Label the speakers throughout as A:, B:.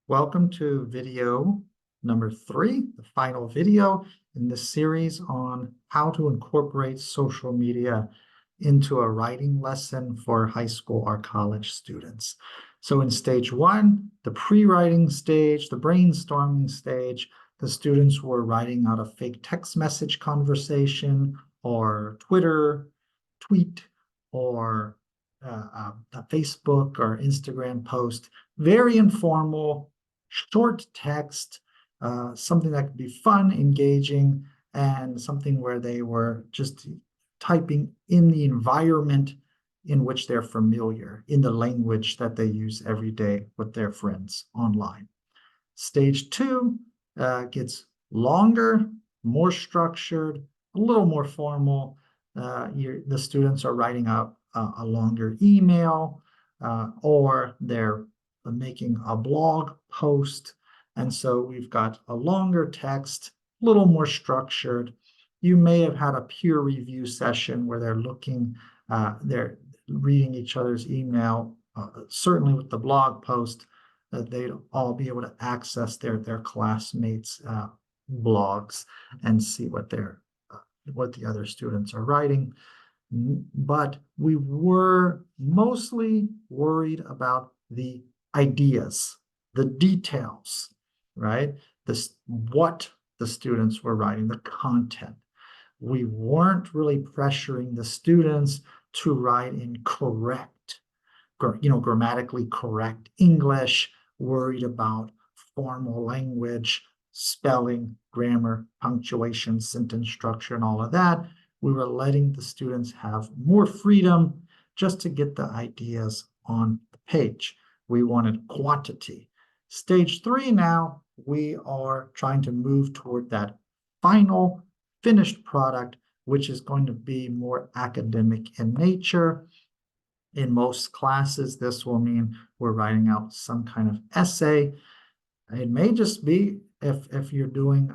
A: Welcome to video number 3, the final video in this series on how to incorporate social media into a writing lesson for high school or college students. So in stage 1, the pre-writing stage, the brainstorming stage, the students were writing out a fake text message conversation or Twitter tweet or a Facebook or Instagram post, very informal, short text, something that could be fun, engaging, and something where they were just typing in the environment in which they're familiar, in the language that they use every day with their friends online. Stage 2 gets longer, more structured, a little more formal. The students are writing out a longer email, or they're making a blog post. And so we've got a longer text, a little more structured. You may have had a peer review session where they're reading each other's email, certainly with the blog post, they'd all be able to access their classmates' blogs and see what the other students are writing. But we were mostly worried about the ideas, the details, right? What the students were writing, the content. We weren't really pressuring the students to write in grammatically correct English, worried about formal language, spelling, grammar, punctuation, sentence structure, and all of that. We were letting the students have more freedom just to get the ideas on the page. We wanted quantity. Stage 3 now, we are trying to move toward that final finished product, which is going to be more academic in nature. In most classes, this will mean we're writing out some kind of essay. It may just be if you're doing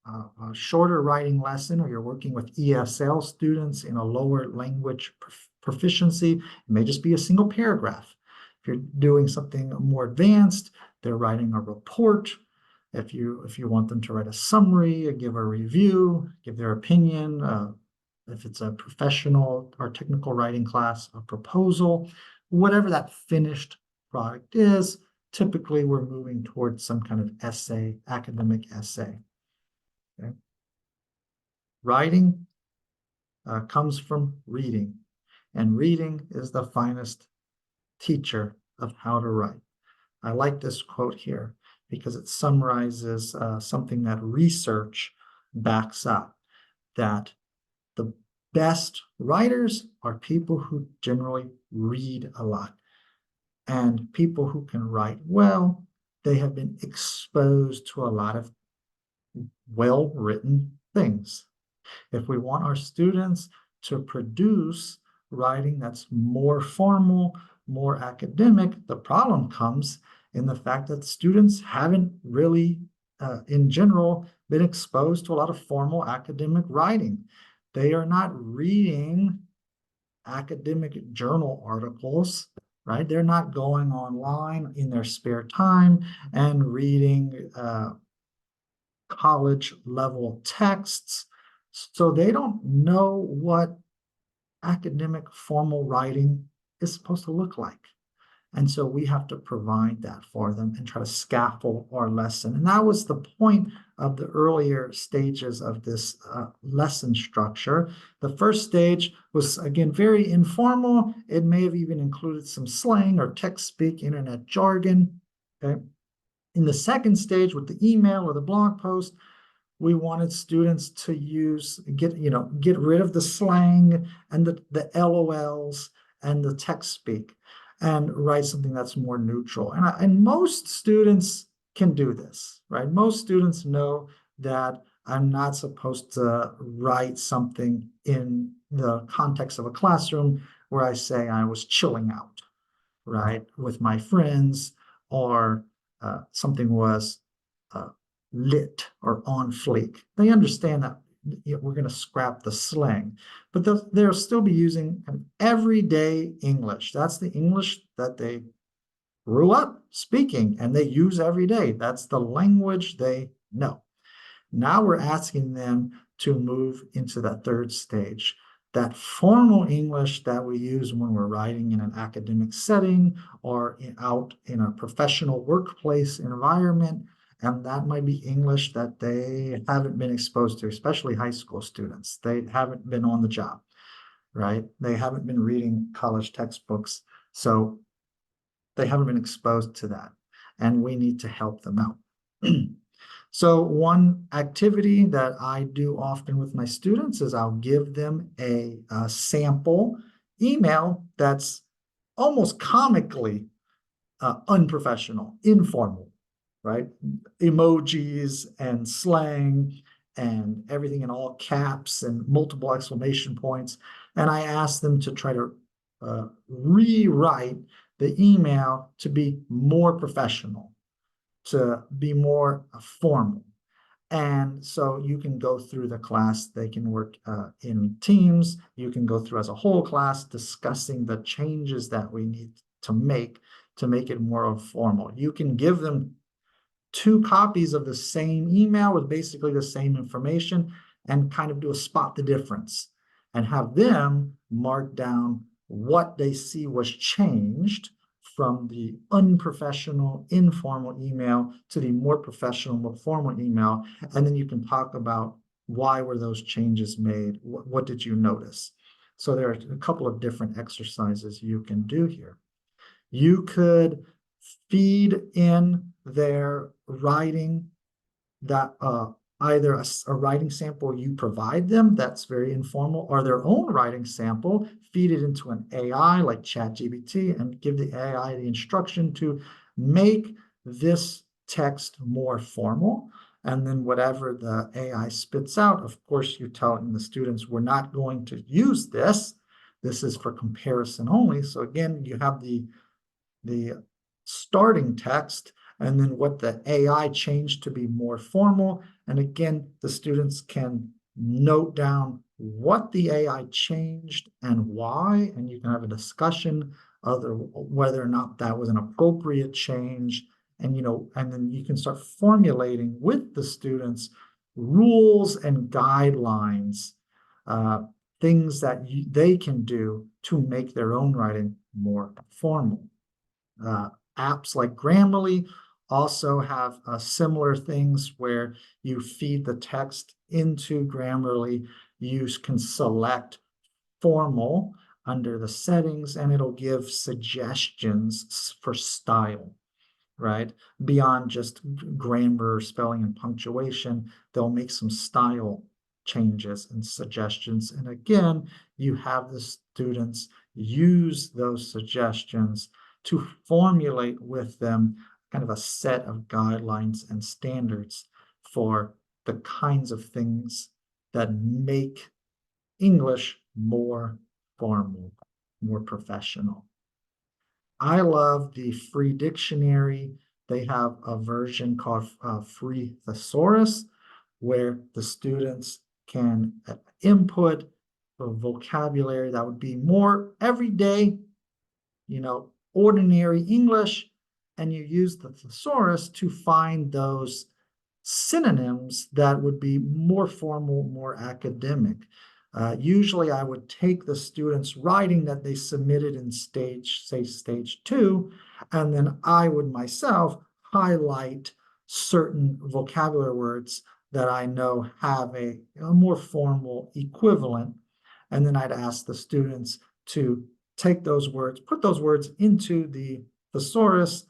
A: a shorter writing lesson, or you're working with ESL students in a lower language proficiency, it may just be a single paragraph. If you're doing something more advanced, they're writing a report. If you want them to write a summary, give a review, give their opinion, if it's a professional or technical writing class, a proposal, whatever that finished product is, typically we're moving towards some kind of essay, academic essay. Okay. Writing comes from reading, and reading is the finest teacher of how to write. I like this quote here because it summarizes something that research backs up, that the best writers are people who generally read a lot. And people who can write well, they have been exposed to a lot of well-written things. If we want our students to produce writing that's more formal, more academic, the problem comes in the fact that students haven't really, in general, been exposed to a lot of formal academic writing. They are not reading academic journal articles, right? They're not going online in their spare time and reading college level texts. So they don't know what academic formal writing is supposed to look like. And so we have to provide that for them and try to scaffold our lesson. And that was the point of the earlier stages of this lesson structure. The first stage was, again, very informal. It may have even included some slang or text speak, internet jargon. Okay. In the second stage, with the email or the blog post, we wanted students to get rid of the slang and the LOLs and the text speak, and write something that's more neutral. And most students can do this, right? Most students know that I'm not supposed to write something in the context of a classroom where I say I was chilling out, right, with my friends, or something was lit or on fleek. They understand that we're going to scrap the slang, but they'll still be using an everyday English. That's the English that they grew up speaking and they use every day. That's the language they know. Now we're asking them to move into that third stage, that formal English that we use when we're writing in an academic setting or out in a professional workplace environment. And that might be English that they haven't been exposed to, especially high school students. They haven't been on the job, right? They haven't been reading college textbooks. So they haven't been exposed to that. And we need to help them out. So one activity that I do often with my students is I'll give them a sample email that's almost comically unprofessional, informal, right? Emojis and slang and everything in all caps and multiple exclamation points. And I ask them to try to rewrite the email to be more professional, to be more formal. And so you can go through the class, they can work in teams, you can go through as a whole class discussing the changes that we need to make it more formal. You can give them 2 copies of the same email with basically the same information and kind of do a spot the difference and have them mark down what they see was changed from the unprofessional, informal email to the more professional, more formal email. And then you can talk about why were those changes made? What did you notice? So there are a couple of different exercises you can do here. You could feed in their writing that either a writing sample you provide them that's very informal, or their own writing sample, feed it into an AI like ChatGPT and give the AI the instruction to make this text more formal. And then whatever the AI spits out, of course, you're telling the students, we're not going to use this. This is for comparison only. So again, you have the starting text and then what the AI changed to be more formal. And again, the students can note down what the AI changed and why, and you can have a discussion of whether or not that was an appropriate change. And, and then you can start formulating with the students rules and guidelines, things that they can do to make their own writing more formal. Apps like Grammarly also have similar things where you feed the text into Grammarly. You can select formal under the settings, and it'll give suggestions for style, right? Beyond just grammar, spelling, and punctuation, they'll make some style changes and suggestions. And again, you have the students use those suggestions to formulate with them kind of a set of guidelines and standards for the kinds of things that make English more formal, more professional. I love the free dictionary. They have a version called Free Thesaurus, where the students can input a vocabulary that would be more everyday, ordinary English, and you use the thesaurus to find those synonyms that would be more formal, more academic. Usually I would take the students' writing that they submitted in stage 2, and then I would myself highlight certain vocabulary words that I know have a more formal equivalent. And then I'd ask the students to take those words, put those words into the thesaurus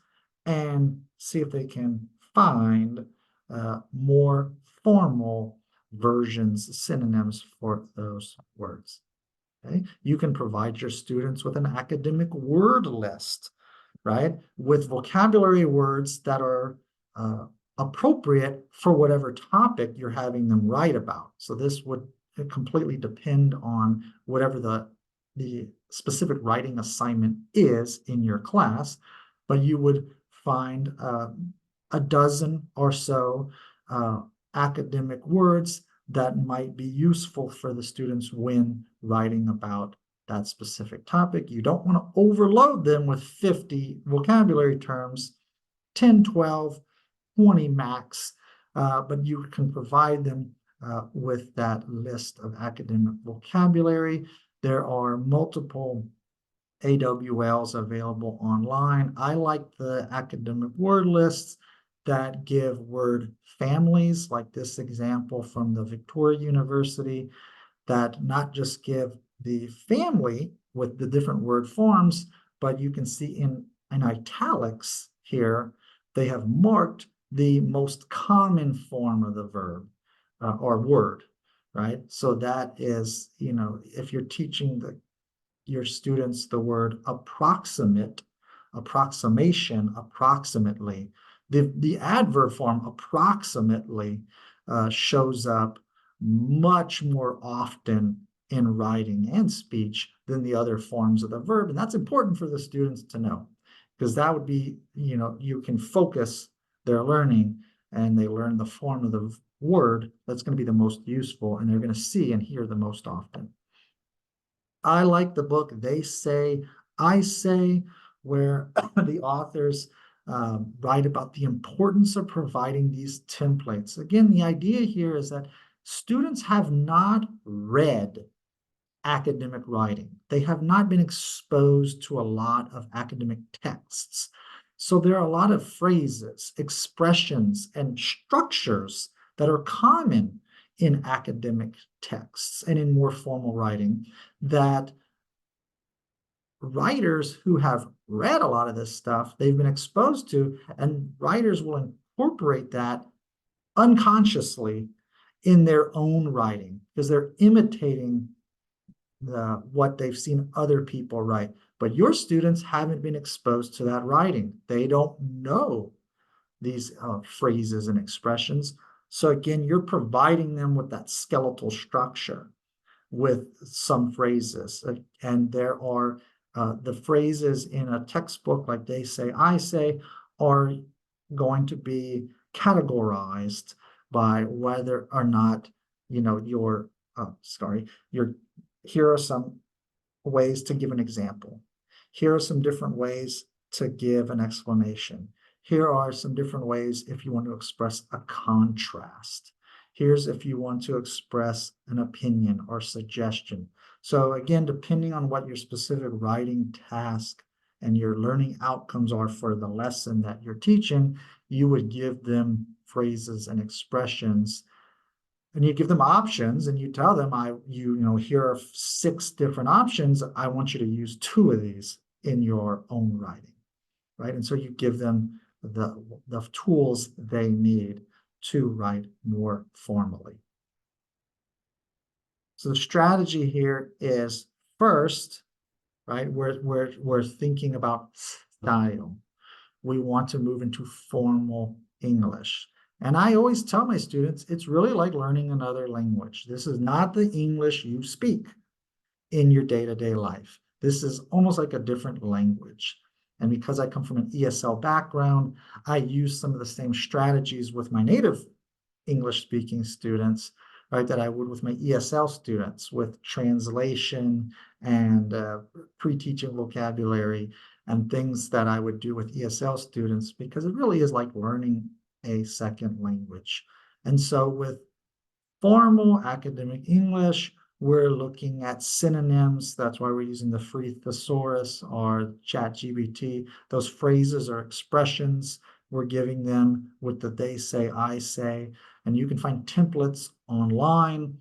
A: and see if they can find more formal versions, synonyms for those words. Okay? You can provide your students with an academic word list, right? With vocabulary words that are appropriate for whatever topic you're having them write about. So this would completely depend on whatever the specific writing assignment is in your class, but you would find a dozen or so academic words that might be useful for the students when writing about that specific topic. You don't want to overload them with 50 vocabulary terms, 10, 12, 20 max, but you can provide them with that list of academic vocabulary. There are multiple AWLs available online. I like the academic word lists that give word families, like this example from the Victoria University, that not just give the family with the different word forms, but you can see in italics here, they have marked the most common form of the verb or word, right? So that is, if you're teaching your students the word approximate, approximation, approximately, the adverb form approximately shows up much more often in writing and speech than the other forms of the verb. And that's important for the students to know, because that would be, you can focus their learning and they learn the form of the word that's going to be the most useful and they're going to see and hear the most often. I like the book They Say, I Say, where the authors write about the importance of providing these templates. Again, the idea here is that students have not read academic writing. They have not been exposed to a lot of academic texts. So there are a lot of phrases, expressions, and structures that are common in academic texts and in more formal writing that writers who have read a lot of this stuff, they've been exposed to, and writers will incorporate that unconsciously in their own writing because they're imitating what they've seen other people write. But your students haven't been exposed to that writing. They don't know these phrases and expressions. So again, you're providing them with that skeletal structure with some phrases. And there are the phrases in a textbook like They Say, I Say are going to be categorized by whether or not, here are some ways to give an example. Here are some different ways to give an explanation. Here are some different ways if you want to express a contrast. Here's if you want to express an opinion or suggestion. So again, depending on what your specific writing task and your learning outcomes are for the lesson that you're teaching, you would give them phrases and expressions, and you give them options and you tell them, here are 6 different options. I want you to use 2 of these in your own writing, right? And so you give them the tools they need to write more formally. So the strategy here is first, right, we're thinking about style. We want to move into formal English. And I always tell my students, it's really like learning another language. This is not the English you speak in your day-to-day life. This is almost like a different language. And because I come from an ESL background, I use some of the same strategies with my native English-speaking students, right, that I would with my ESL students, with translation and pre-teaching vocabulary and things that I would do with ESL students, because it really is like learning a second language. And so with formal academic English, we're looking at synonyms. That's why we're using the free thesaurus or ChatGPT. Those phrases or expressions, we're giving them with the They Say, I Say. And you can find templates online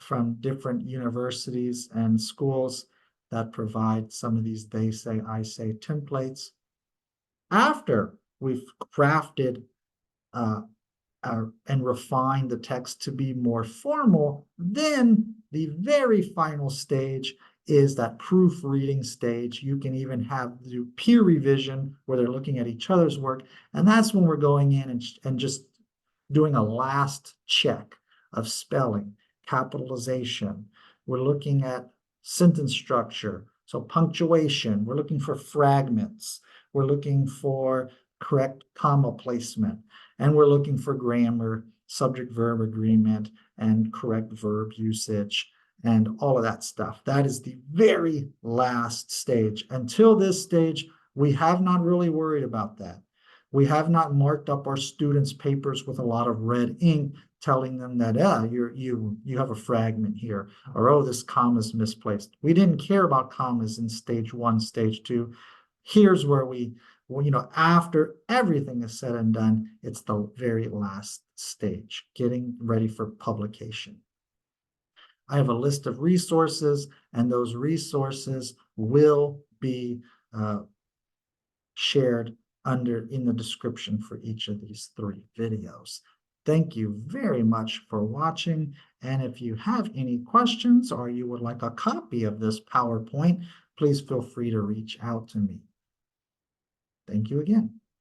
A: from different universities and schools that provide some of these They Say, I Say templates. After we've crafted and refined the text to be more formal, then the very final stage is that proofreading stage. You can even have do peer revision where they're looking at each other's work. And that's when we're going in and just doing a last check of spelling, capitalization. We're looking at sentence structure, so punctuation. We're looking for fragments. We're looking for correct comma placement. And we're looking for grammar, subject-verb agreement, and correct verb usage. and all of that stuff. That is the very last stage. Until this stage, we have not really worried about that. We have not marked up our students' papers with a lot of red ink, telling them that you have a fragment here, or oh, this comma is misplaced. We didn't care about commas in stage 1, stage 2. Here's where after everything is said and done, it's the very last stage, getting ready for publication. I have a list of resources, and those resources will be shared in the description for each of these 3 videos. Thank you very much for watching. And if you have any questions or you would like a copy of this PowerPoint, please feel free to reach out to me. Thank you again.